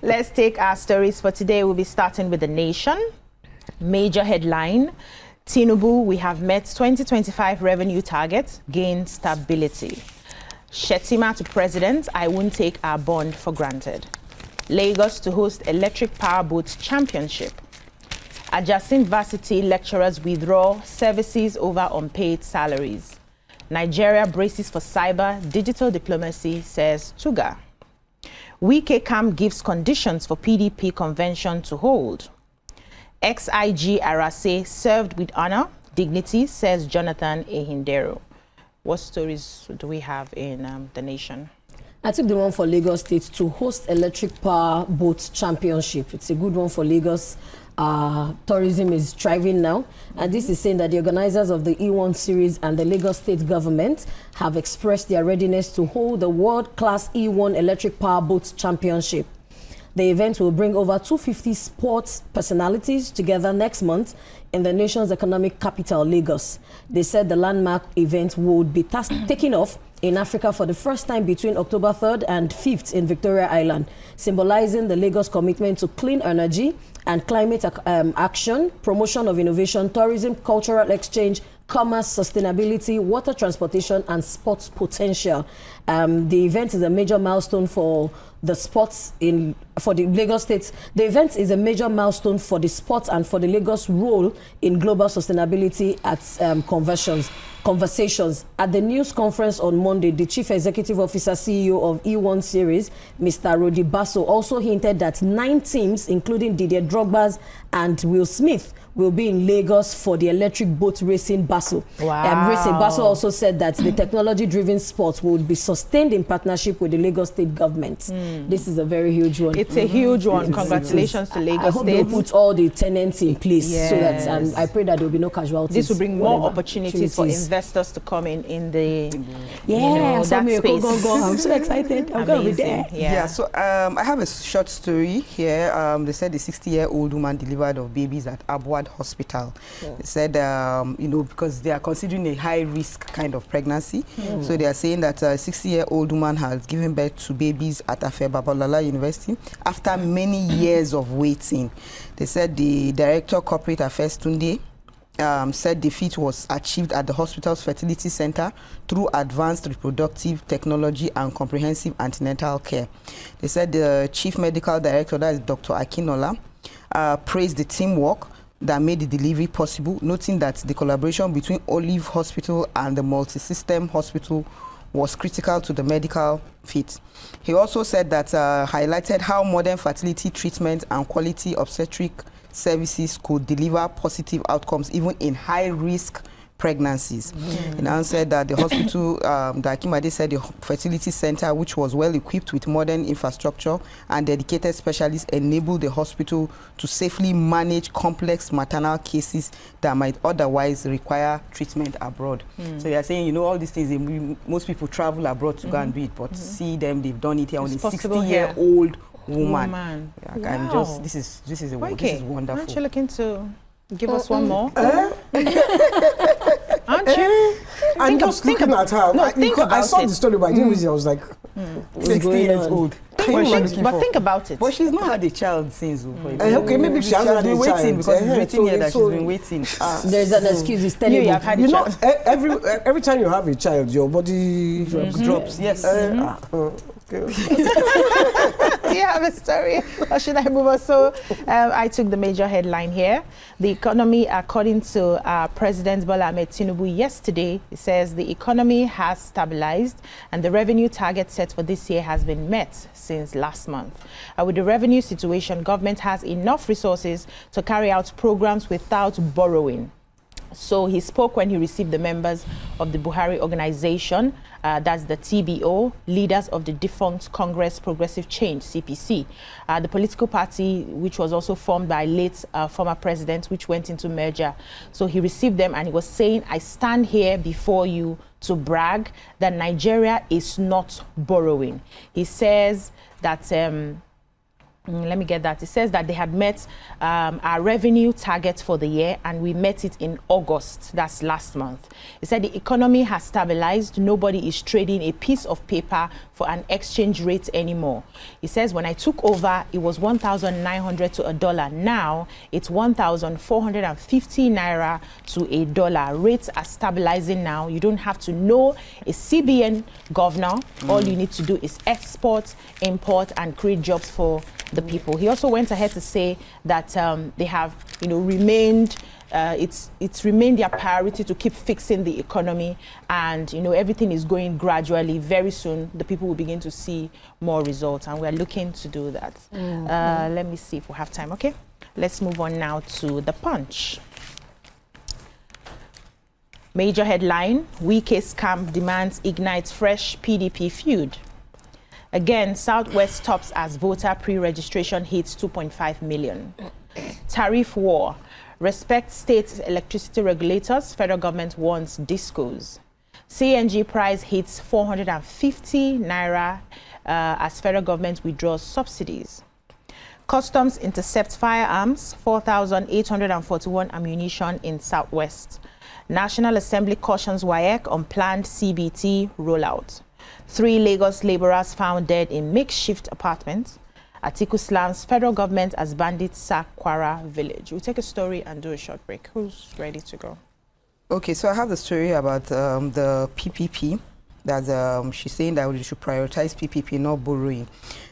Let's take our stories for today. We'll be starting with The Nation. Major headline, Tinubu, we have met 2025 revenue targets, gain stability. Shettima to president, I won't take our bond for granted. Lagos to host electric powerboat championship. Adjacent varsity lecturers withdraw services over unpaid salaries. Nigeria braces for cyber digital diplomacy, says Tuga. Wike camp gives conditions for PDP convention to hold. Ex-IG Arase served with honor, dignity, says Jonathan Ehindero. What stories do we have in The Nation? I took the one for Lagos State to host electric power boat championship. It's a good one for Lagos. Tourism is thriving now, and this is saying that the organizers of the E1 series and the Lagos State government have expressed their readiness to hold the world-class E1 electric power boat championship. The event will bring over 250 sports personalities together next month in the nation's economic capital, Lagos. They said the landmark event would be taking off in Africa for the first time between October 3rd and 5th in Victoria Island, symbolizing the Lagos commitment to clean energy and climate action, promotion of innovation, tourism, cultural exchange, commerce, sustainability, water transportation, and sports potential. The event is a major milestone for the sports for the Lagos State. The event is a major milestone for the sports and for the Lagos role in global sustainability at conversations. At the news conference on Monday, the Chief Executive Officer CEO of E1 Series, Mr. Rodi Basso, also hinted that 9 teams, including Didier Drogba's and Will Smith, will be in Lagos for the electric boat racing Basso. Wow. Basso also said that the technology-driven sports will be sustained in partnership with the Lagos State government. This is a very huge one. It's a huge one. Congratulations to Lagos State. I hope they'll put all the tenants in place so that I pray that there will be no casualties. This will bring more opportunities for investors to come in the that space. I'm so excited. I'm going to be there. Yeah, so I have a short story here. They said the 60-year-old woman delivered of babies at Abwad Hospital. They said, because they are considering a high-risk kind of pregnancy. So they are saying that a 60-year-old woman has given birth to babies at Afe Babalola University after many years of waiting. They said the Director Corporate Affairs Tunde said the feat was achieved at the hospital's fertility center through advanced reproductive technology and comprehensive antenatal care. They said the Chief Medical Director, that is Dr. Akinola, praised the teamwork that made the delivery possible, noting that the collaboration between Olive Hospital and the multi-system hospital was critical to the medical feat. He also said that highlighted how modern fertility treatment and quality obstetric services could deliver positive outcomes even in high-risk pregnancies. He now said that the hospital, Akimade said the fertility center, which was well equipped with modern infrastructure and dedicated specialists, enabled the hospital to safely manage complex maternal cases that might otherwise require treatment abroad. So you're saying, all these things, most people travel abroad to go and do it, but see them, they've done it here on a 60-year-old woman. Yeah, wow. this is wonderful. Aren't you looking to give us one more? Aren't you? I'm just looking at her. I saw the story, but I didn't read it. I was like, 60 years old. But think about it. But she's not had a child since. Okay, maybe she hasn't had a been waiting child. because it's written here that she's been waiting. There's an excuse. It's telling You have had a child. Every time you have a child, your body drops. Yes. Do you have a story, or should I move on? So I took the major headline here. The economy, according to President Bola Ahmed Tinubu yesterday, it says the economy has stabilized and the revenue target set for this year has been met since last month. With the revenue situation, government has enough resources to carry out programs without borrowing. So he spoke when he received the members of the Buhari organization, that's the TBO, leaders of the defunct Congress Progressive Change, CPC, the political party which was also formed by late former presidents, which went into merger. So he received them and he was saying, I stand here before you to brag that Nigeria is not borrowing. He says that Let me get that. It says that they had met our revenue target for the year, and we met it in August. That's last month. It said the economy has stabilized. Nobody is trading a piece of paper for an exchange rate anymore. It says when I took over, it was 1,900 to a dollar. Now it's 1,450 naira to a dollar. Rates are stabilizing now. You don't have to know a CBN governor. All you need to do is export, import, and create jobs for the people. He also went ahead to say that they have, remained. It's remained their priority to keep fixing the economy, and everything is going gradually. Very soon, the people will begin to see more results, and we're looking to do that. Let me see if we have time. Okay, let's move on now to the Punch. Major headline: Wike's camp demands ignites fresh PDP feud. Again, Southwest tops as voter pre-registration hits 2.5 million. Tariff war. Respect state electricity regulators. Federal government wants discos. CNG price hits 450 naira as federal government withdraws subsidies. Customs intercept firearms. 4,841 ammunition in Southwest. National Assembly cautions WAEC on planned CBT rollout. 3 Lagos laborers found dead in makeshift apartments. Atiku slams federal government as bandits sack Kwara village. We'll take a story and do a short break. Who's ready to go? Okay, so I have the story about the PPP. That she's saying that we should prioritize PPP, not borrowing.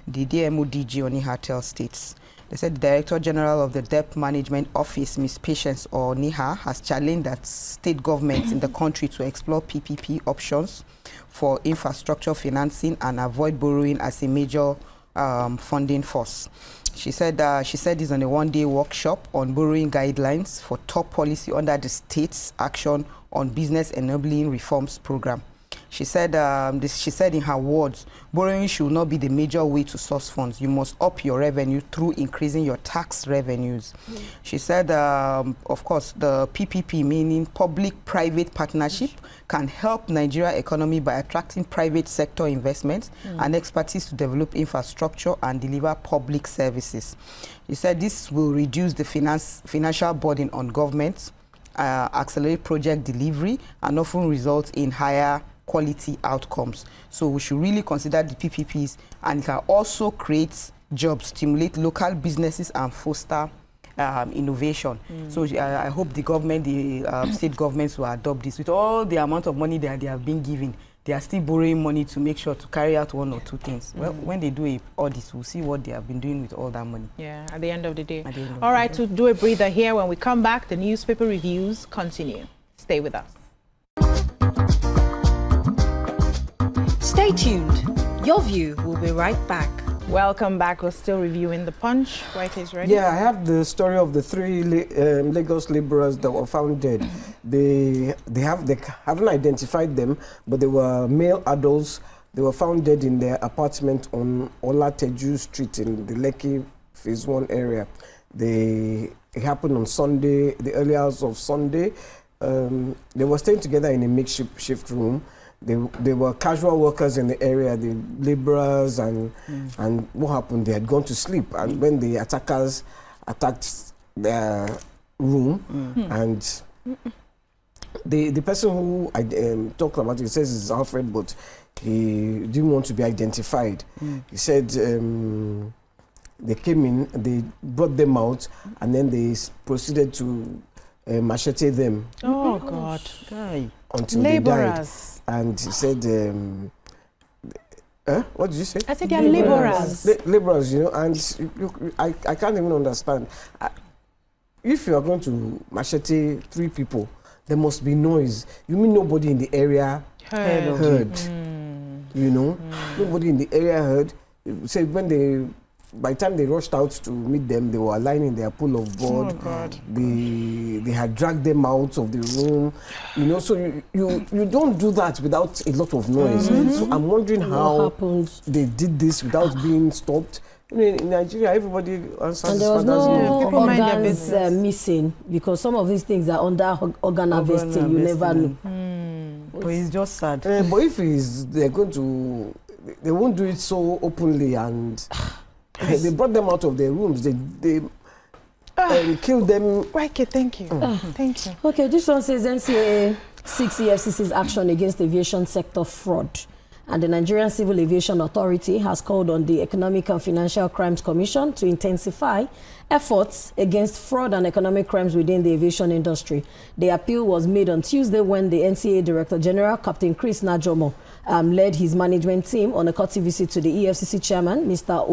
The DMODG Oniha tells states. They said the Director General of the Debt Management Office, Ms. Patience Oniha, has challenged that state governments in the country to explore PPP options for infrastructure financing and avoid borrowing as a major funding force. She said this on a one-day workshop on borrowing guidelines for top policy under the state's action on business enabling reforms program. She said in her words, borrowing should not be the major way to source funds. You must up your revenue through increasing your tax revenues. She said, of course, the PPP, meaning public-private partnership, can help Nigeria economy by attracting private sector investments and expertise to develop infrastructure and deliver public services. She said this will reduce the financial burden on governments, accelerate project delivery, and often result in higher quality outcomes. So we should really consider the PPPs, and it can also create jobs, stimulate local businesses, and foster innovation. So I hope the government, the state governments will adopt this. With all the amount of money that they have been given, they are still borrowing money to make sure to carry out one or two things. Well, when they do a audit, we'll see what they have been doing with all that money. Yeah, at the end of the day. All right, to do a breather here, when we come back, the newspaper reviews continue. Stay with us. Stay tuned. Your View will be right back. Welcome back. We're still reviewing the Punch. White is ready. Yeah, I have the story of the 3 Lagos laborers that were found dead. They haven't identified them, but they were male adults. They were found dead in their apartment on Olateju Street in the Lekki Phase 1 area. It happened on Sunday, the early hours of Sunday. They were staying together in a makeshift room. They were casual workers in the area, the laborers, and what happened? They had gone to sleep, and when the attackers attacked their room, and the person who I talked about, he says it's Alfred, but he didn't want to be identified. He said they came in, they brought them out, and then they proceeded to machete them. Oh God! Until laborers. They died. And he said, what did you say? I said they are laborers. Laborers, and I can't even understand. If you are going to machete 3 people, there must be noise. You mean nobody in the area heard? Nobody in the area heard. Said by the time they rushed out to meet them, they were lying in their pool of blood. Oh God! They had dragged them out of the room. So you don't do that without a lot of noise. So I'm wondering how they did this without being stopped. In Nigeria, everybody answers. And there was no organs missing, because some of these things are under organ harvesting. You never know. But it's just sad. But if they won't do it so openly and. They brought them out of their rooms. They killed them. Okay, thank you. Thank you. Okay, this one says NCAA seeks EFCC's action against aviation sector fraud. And the Nigerian Civil Aviation Authority has called on the Economic and Financial Crimes Commission to intensify efforts against fraud and economic crimes within the aviation industry. The appeal was made on Tuesday when the NCAA Director General, Captain Chris Najomo, led his management team on a courtesy visit to the EFCC chairman, Mr.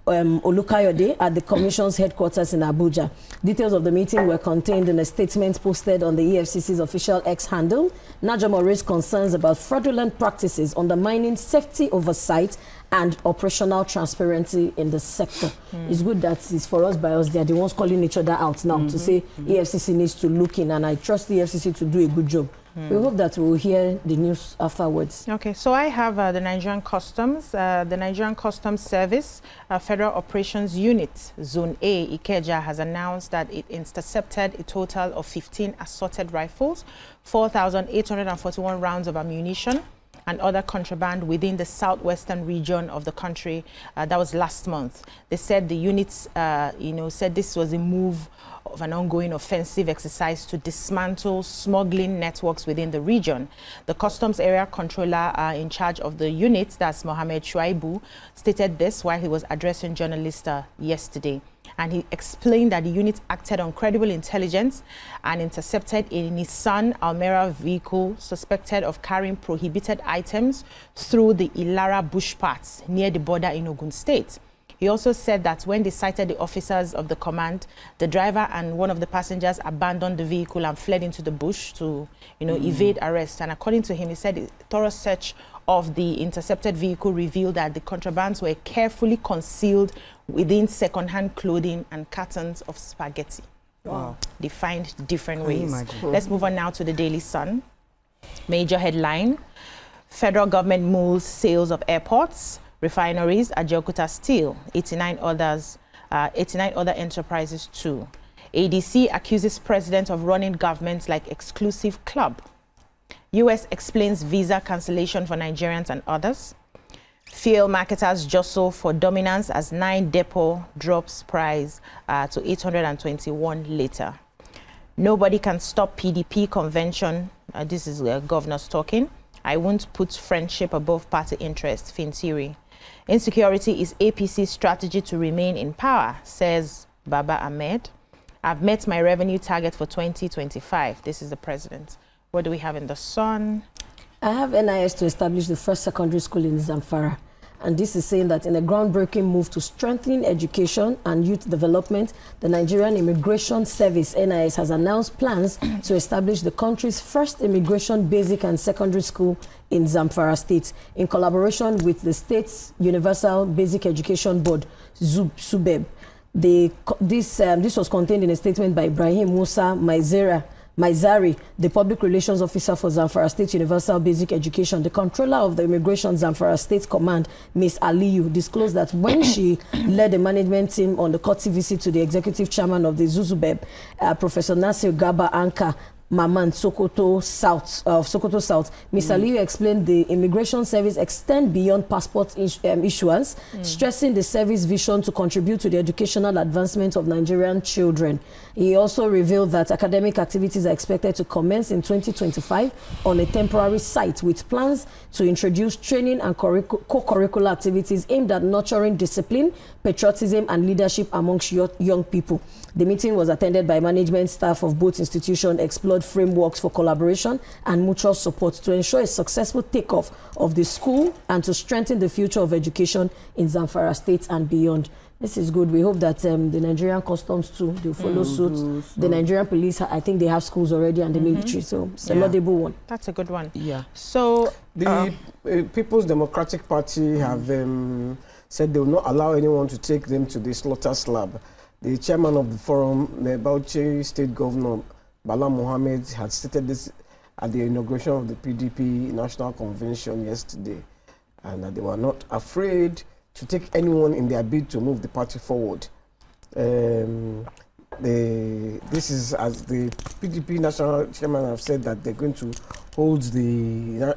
Olukayode, at the Commission's headquarters in Abuja. Details of the meeting were contained in a statement posted on the EFCC's official X handle. Najomo raised concerns about fraudulent practices undermining safety oversight and operational transparency in the sector. It's good that it's for us by us. They are the ones calling each other out now to say EFCC needs to look in, and I trust the EFCC to do a good job. We hope that we'll hear the news afterwards. Okay, so I have the Nigerian Customs. The Nigerian Customs Service Federal Operations Unit, Zone A, Ikeja, has announced that it intercepted a total of 15 assorted rifles, 4,841 rounds of ammunition, and other contraband within the southwestern region of the country. That was last month. They said the units, said this was a move of an ongoing offensive exercise to dismantle smuggling networks within the region. The Customs Area Controller in charge of the unit, that's Mohammed Shuaibu, stated this while he was addressing journalists yesterday. And he explained that the unit acted on credible intelligence and intercepted a Nissan Almera vehicle suspected of carrying prohibited items through the Ilara bush paths near the border in Ogun State. He also said that when they sighted the officers of the command, the driver and one of the passengers abandoned the vehicle and fled into the bush to, evade arrest. And according to him, he said a thorough search of the intercepted vehicle revealed that the contrabands were carefully concealed within second-hand clothing and cartons of spaghetti. Wow. They find different Can you ways. imagine? Let's move on now to the Daily Sun. Major headline: federal government moves sales of airports, refineries, Ajaokuta Steel, 89 other enterprises too. ADC accuses president of running governments like exclusive club. US explains visa cancellation for Nigerians and others. Fuel marketers jostle for dominance as 9 depot drops price to 821 later. Nobody can stop PDP convention. This is governors talking. I won't put friendship above party interest, Fintiri. Insecurity is APC's strategy to remain in power, says Baba Ahmed. I've met my revenue target for 2025. This is the president. What do we have in the Sun? I have NIS to establish the first secondary school in Zamfara. And this is saying that in a groundbreaking move to strengthen education and youth development, the Nigerian Immigration Service, NIS, has announced plans to establish the country's first immigration basic and secondary school in Zamfara State, in collaboration with the state's Universal Basic Education Board, SUBEB. This was contained in a statement by Ibrahim Musa Maizari, the Public Relations Officer for Zamfara State Universal Basic Education. The controller of the Immigration Zamfara State Command, Ms. Aliyu, disclosed that when she led the management team on the courtesy visit to the executive chairman of the ZUZUBEB, Professor Nasir Gaba Anka Maman, Sokoto South, Ms. Aliyu explained the Immigration Service extend beyond passport issuance, stressing the service vision to contribute to the educational advancement of Nigerian children. He also revealed that academic activities are expected to commence in 2025 on a temporary site, with plans to introduce training and co-curricular activities aimed at nurturing discipline, patriotism, and leadership amongst young people. The meeting was attended by management staff of both institutions, explored frameworks for collaboration and mutual support to ensure a successful takeoff of the school and to strengthen the future of education in Zamfara State and beyond. This is good. We hope that the Nigerian Customs too, they'll follow suit. The Nigerian police, I think they have schools already, and the military, so it's a laudable one. That's a good one. Yeah. So The People's Democratic Party have said they will not allow anyone to take them to the slaughter slab. The chairman of the forum, the Bauchi State Governor Bala Mohammed, had stated this at the inauguration of the PDP National Convention yesterday, and that they were not afraid to take anyone in their bid to move the party forward. This is as the PDP National Chairman have said that they're going to hold the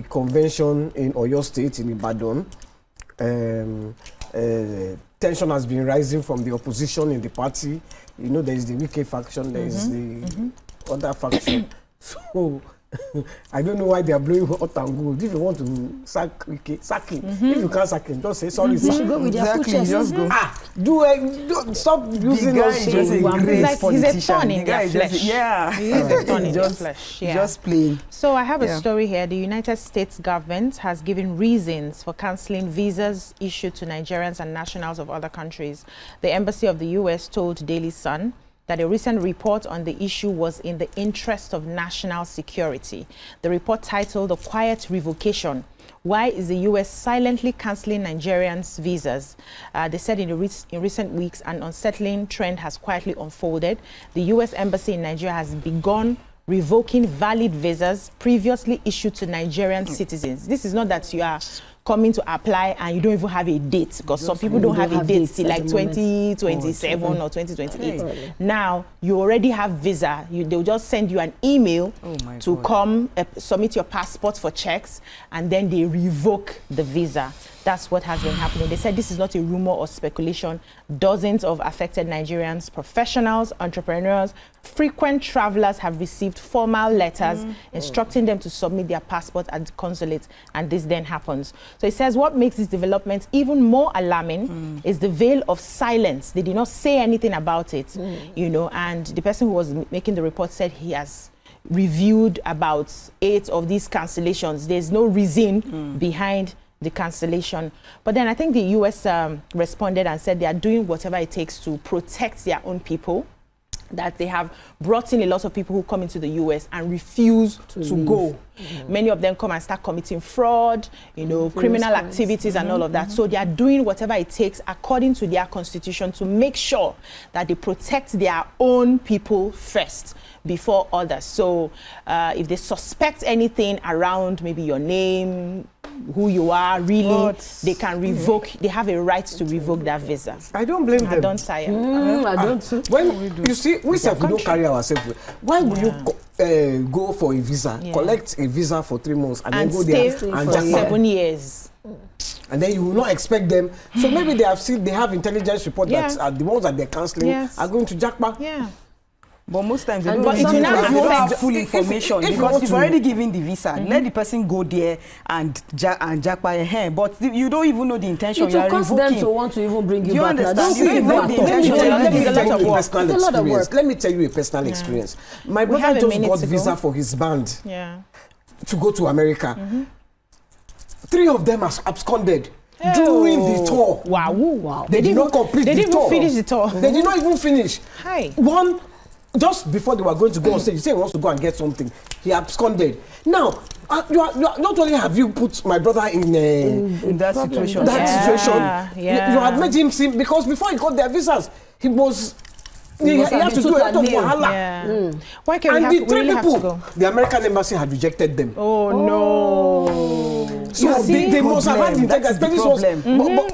convention in Oyo State in Ibadan, tension has been rising from the opposition in the party. You know, there is the Wike faction, there is the other faction. So I don't know why they are blowing hot and gold. If you want to sack Wike, sack him. If you can't sack him, just say sorry, They sir. should go with their full chest. Just go. Stop using guy us. is just a great He's a politician. thorn The in guy their is just- flesh. yeah. He is a thorn in their Just- flesh. Yeah. Just plain. So I have a Yeah. story here. The United States government has given reasons for cancelling visas issued to Nigerians and nationals of other countries. The embassy of the U.S. told Daily Sun that a recent report on the issue was in the interest of national security. The report titled "The Quiet Revocation: Why is the U.S. silently cancelling Nigerians' visas?" They said in recent weeks, an unsettling trend has quietly unfolded. The U.S. Embassy in Nigeria has begun revoking valid visas previously issued to Nigerian citizens. This is not that you are coming to apply and you don't even have a date, because some people don't have a date till like 2027 or 2028. Now you already have visa. They'll just send you an email to come submit your passport for checks, and then they revoke the visa. That's what has been happening. They said this is not a rumor or speculation. Dozens of affected Nigerians, professionals, entrepreneurs, frequent travelers have received formal letters instructing them to submit their passport at the consulate, and this then happens. So it says what makes this development even more alarming is the veil of silence. They did not say anything about it, you know, and the person who was making the report said he has reviewed about 8 of these cancellations. There's no reason behind the cancellation. But then I think the US responded and said they are doing whatever it takes to protect their own people, that they have brought in a lot of people who come into the US and refuse to go. Many of them come and start committing fraud, you know, criminal activities and all of that. So they are doing whatever it takes according to their constitution to make sure that they protect their own people first before others. So if they suspect anything around maybe your name, who you are, really, they can revoke, they have a right to revoke that visa. I don't blame them. I don't tire. I don't. When you see, we don't carry ourselves. Why would you go for a visa, collect a visa for 3 months, and then go stay there and for 7 years? And then you will not expect them. So maybe they have intelligence report that the ones that they're cancelling are going to jackpot. Yeah. But most times they And don't, but they sometimes don't have if- full if- information if you because want you've to- already given the visa. Let the person go there and jackpot. But you don't even know the intention. It You will are cost them revoking. to want to even bring you You back. Now, understand? don't You see don't it know back. the Let me intention. tell you, Let me it's a lot of work. personal It's a lot of experience. work. Let me tell you a personal experience. My We have brother a just minute got to go. visa for his band Yeah. to go to America. 3 of them are absconded during the tour. Wow. Wow. They did not complete They the didn't tour. even finish the tour. They did not even finish. Hi. One, just before they were going to go on stage, he said he wants to go and get something. He absconded. Now, you are not only have you put my brother in that situation. that situation, you have made him seem, because before he got their visas, he was. He must have had to been do a lot of totally nailed. wahala. Yeah. Why can And we the have, we 3 really have to people, go? the American embassy had rejected them. Oh, no. So they must have had the That's the integrity. problem.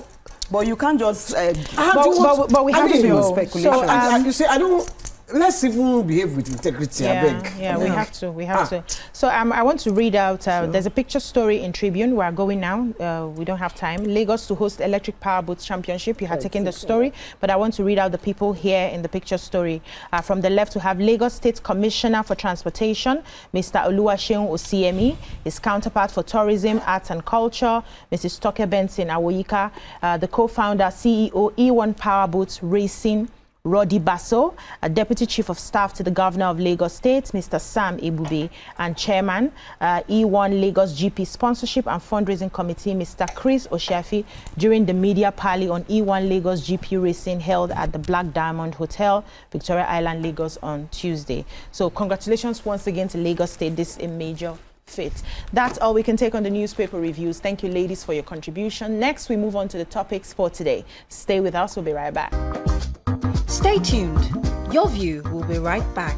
But you can't just. But we have to your go. speculation. So, And you say, I don't. Let's even behave with integrity, I beg. Yeah, we have to. We have to. So I want to read out. There's a picture story in Tribune. We are going now. We don't have time. Lagos to host Electric Powerboat Championship. You had taken the story, but I want to read out the people here in the picture story. From the left, we have Lagos State Commissioner for Transportation, Mr. Oluwaseun Osiemi. His counterpart for Tourism, Arts and Culture, Mrs. Toke Benson Awoyika. The co-founder, CEO, E1 Powerboat Racing, Roddy Basso, a Deputy Chief of Staff to the Governor of Lagos State, Mr. Sam Ebube, and Chairman, E1 Lagos GP Sponsorship and Fundraising Committee, Mr. Chris Oshafi, during the media parley on E1 Lagos GP Racing held at the Black Diamond Hotel, Victoria Island, Lagos on Tuesday. So congratulations once again to Lagos State. This is a major feat. That's all we can take on the newspaper reviews. Thank you, ladies, for your contribution. Next, we move on to the topics for today. Stay with us. We'll be right back. Stay tuned. Your View will be right back.